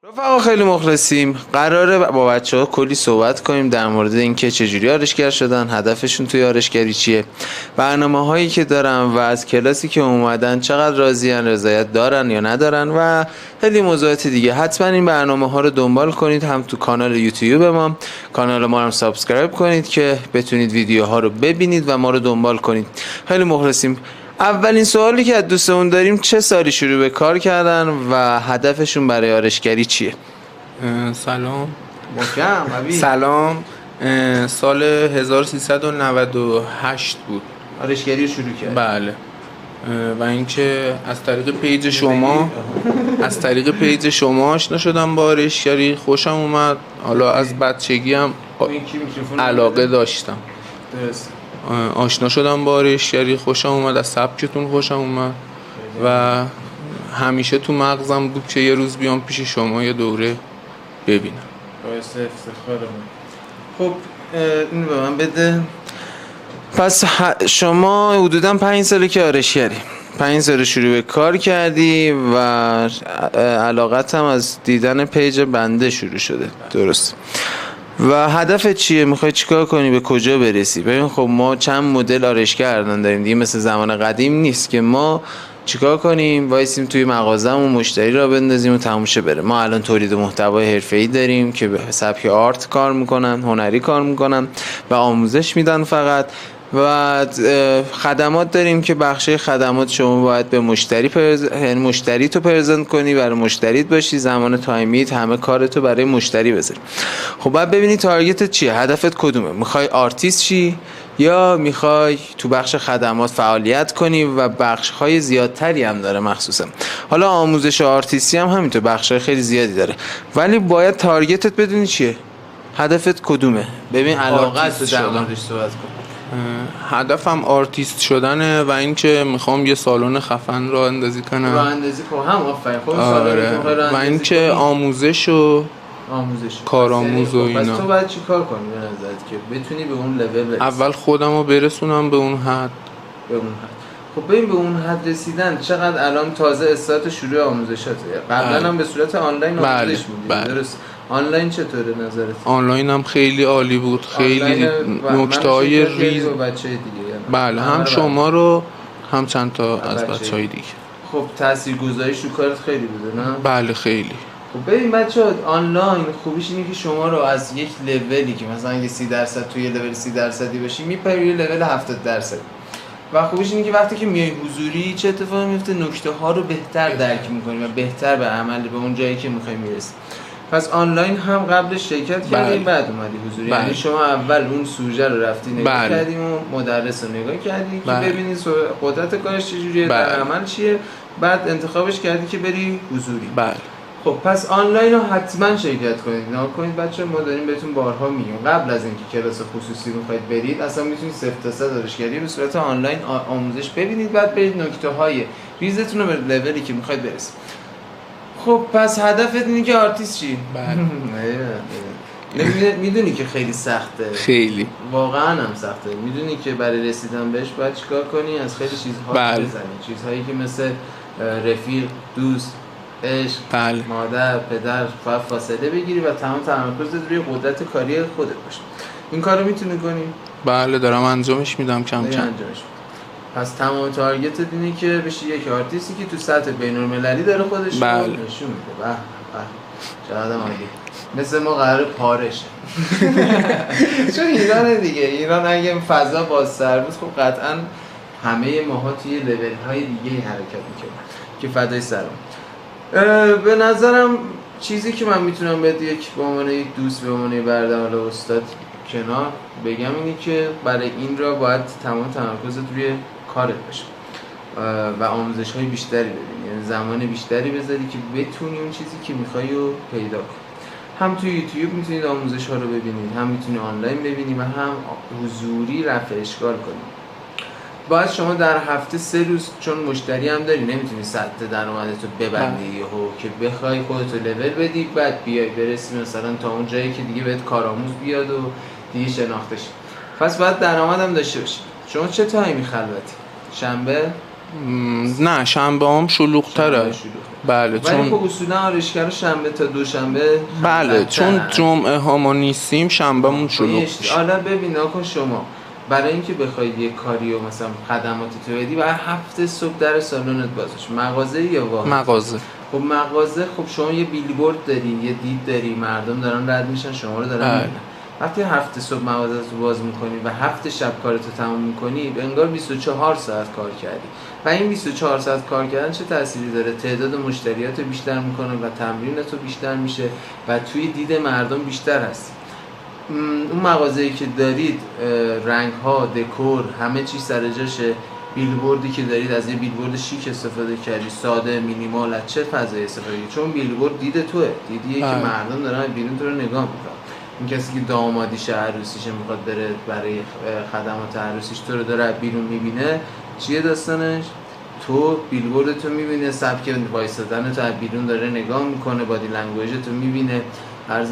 رفقا خیلی مخلصیم. قراره با بچه ها کلی صحبت کنیم در مورد اینکه چجوری آرایشگر شدن، هدفشون توی آرایشگری چیه، برنامه هایی که دارن و از کلاسی که اومدن چقدر راضین، رضایت دارن یا ندارن و خیلی موضوعات دیگه. حتما این برنامه ها رو دنبال کنید، هم تو کانال یوتیوب ما، کانال ما رو هم سابسکرایب کنید که بتونید ویدیوها رو ببینید و ما رو دنبال کنید. خیلی مخلصیم. اولین سوالی که از دوستمون داریم، چه سالی شروع به کار کردن و هدفشون برای آرایشگری چیه؟ سلام. محکم حبیب. سلام. سال 1398 بود آرایشگری رو شروع کرد. بله. و اینکه از طریق پیج شما آشنا شدم با آرایشگری، خوشم اومد. حالا از بچگی هم علاقه داشتم. درست. آشنا شدم با آرایشگری، خوشم اومد، از سبکتون خوشم اومد و همیشه تو مغزم بود که یه روز بیام پیش شما یه دوره ببینم. باعث افتخارم. خب اینو به من بده. پس شما حدوداً 5 ساله که آرایشگری، 5 سال شروع به کار کردی و علاقت هم از دیدن پیج بنده شروع شده. درست. و هدفت چیه؟ میخوای چیکار کنی؟ به کجا برسی؟ ببین خب ما چند مدل آرایشگر الان داریم دیگه، مثل زمان قدیم نیست که ما چیکار کنیم وایسیم توی مغازه‌مون مشتری را بندازیم و تموم شه بره. ما الان تولید محتوای حرفه‌ای داریم که به سبک آرت کار میکنن، هنری کار میکنن و آموزش میدن فقط. و خدمات داریم که بخش خدمات شما باید به مشتری تو پرزنت کنی، برای مشتریت باشی، زمان تایمیت همه کارتو برای مشتری بذاری. خب باید ببینی تارگتت چیه، هدفت کدومه. میخوای آرتیست چی یا میخوای تو بخش خدمات فعالیت کنی و بخش‌های زیادتری هم داره مخصوصا. حالا آموزش آرتیستی هم همینطور بخش‌های خیلی زیادی داره، ولی باید تارگتت بدونی چیه، هدفت کدومه. ببین علاقت رو در موردش صحبت کن. هدفم آرتیست شدنه و اینکه میخوام یه سالن خفن راه اندازی کنم. راه اندازی کنم هم آفرین. خب آره. و اینکه آموزش و کارآموز و اینا. پس تو باید چی کار کنی به نظرت که بتونی به اون لول برسی؟ اول خودمو برسونم به اون حد. خب ببین به اون حد رسیدن چقدر الان تازه استارت شروع آموزشاته. قبلا هم به صورت آنلاین آموزش میدید. درست. آنلاین چطوره نظرت؟ آنلاین هم خیلی عالی بود، خیلی نکته‌های ریز. بچه‌های دیگه بله، هم شما رو هم چند تا از بچه‌های دیگه. خب تاثیرگذاریش رو کارت خیلی بوده نه؟ بله خیلی. خب ببین بچه‌ها، آنلاین خوبیش اینه که شما رو از یک لولی که مثلا اگه 30% توی لول 30% باشی میپری یه لول 70%. و خوبیش اینه که وقتی که میای حضوری چه اتفاقی میفته، نکته ها رو بهتر درک می‌کنی و بهتر به عمل به اون جایی که می‌خوای میرسی. پس آنلاین هم قبلش شرکت کردی بعد اومدی حضوری. یعنی شما اول اون سوژه رو رفتی نگاه کردی و مدرس رو نگاه کردی که ببینی قدرت کارش چجوریه، در عمل چیه، بعد انتخابش کردی که بری حضوری. خب پس آنلاین رو حتما شرکت کنید. نگاه کنید بچه، ما داریم بهتون بارها میگیم قبل از اینکه کلاس خصوصی رو بخواید برید اصلا میتونید 0 تا 100 آرایشگری به صورت آنلاین آموزش ببینید، بعد برید نکته‌های ریزتون رو به لولی که میخواید برسید. خب پس هدفت اینه که آرتیست چی؟ میدونی که خیلی سخته، خیلی واقعا هم سخته. میدونی که برای رسیدن بهش باید چیکار کنی؟ از خیلی چیزها بزنی، چیزهایی که مثل رفیق، دوست، عشق، مادر، پدر فاصله بگیری و تمام تمرکزت روی قدرت کاری خودت باشه. این کارو میتونی کنی؟ بله دارم انجامش میدم کم کم. پس تمام تارگتت اینه که بشی یک آرتیستی که تو سطح بین‌المللی داره خودش رو نشون میده. به چقدر عالی. مثل ما قراره پارشه. چون ایران دیگه، ایران اگه فضا بازتر بود خب قطعا همه ماها توی لول‌های دیگه حرکت می‌کردیم که فدای سرم. به نظرم چیزی که من میتونم بهت به عنوان یک دوست، به عنوان برادر و استاد کنار بگم اینه که برای این را باید تمام تمرکزت روی کارت باشه و آموزش‌های بیشتری ببینی، یعنی زمان بیشتری بذاری که بتونی اون چیزی که می‌خوای رو پیدا کنی. هم توی یوتیوب میتونید آموزش‌ها رو ببینید، هم میتونید آنلاین ببینید و هم حضوری رفع اشکال کنید. باید شما در هفته 3 روز، چون مشتری هم داری نمیتونی سطح درآمدت رو ببندی یهو که بخوای خودت رو لول بدی بعد بیای برسی مثلا تا اون جایی که دیگه بهت کارآموز بیاد و دیگه شناخته شی. پس باید درآمد هم داشته باشی. شما چه تایمی خلوتی؟ شنبه؟ نه شنبه هم شلوغ‌تره. شنبه شلوغه. بله ولی چون خب اصولا آرایشگرا شنبه تا دوشنبه بله چون همراه جمعه ها ما نیستیم شنبهمون شلوغ میشه. حالا ببین آقا شما برای اینکه بخوای یه کاری و مثلا خدماتی تو بدی بعد 7 صبح در سالنت باز بشه. مغازه یا واحد؟ مغازه. خب مغازه، خب شما یه بیلبورد داری، یه دید داری، مردم دارن رد میشن، شما رو دارن میبینن. وقتی 7 صبح مغازه رو باز میکنی و 7 شب کارتو تموم میکنی، انگار 24 ساعت کار کردی. و این 24 ساعت کار کردن چه تأثیری داره؟ تعداد مشتریات بیشتر میکنه و تمرینت رو بیشتر میشه و توی دید مردم بیشتر هست. اون مغازه‌ای که دارید رنگ ها، دکور، همه چیز سر جاشه. بیلبوردی که دارید از یه بیلبورد شیک استفاده کردی، ساده، مینیمال، از چه فضایی استفاده کردی؟ چون بیلبورد دید توئه، دیدیه که مردم دارن بیرون تو رو نگاه میکنن. این کسی که دامادیشه، عروسیشه میخواد بره برای خدمات عروسیش، تو رو داره بیرون میبینه. چیه داستانش؟ تو بیلبورد تو میبینه، سبک وایسادن تو از بیرون داره نگاه میکنه، بادی لنگویج تو میبینه، هر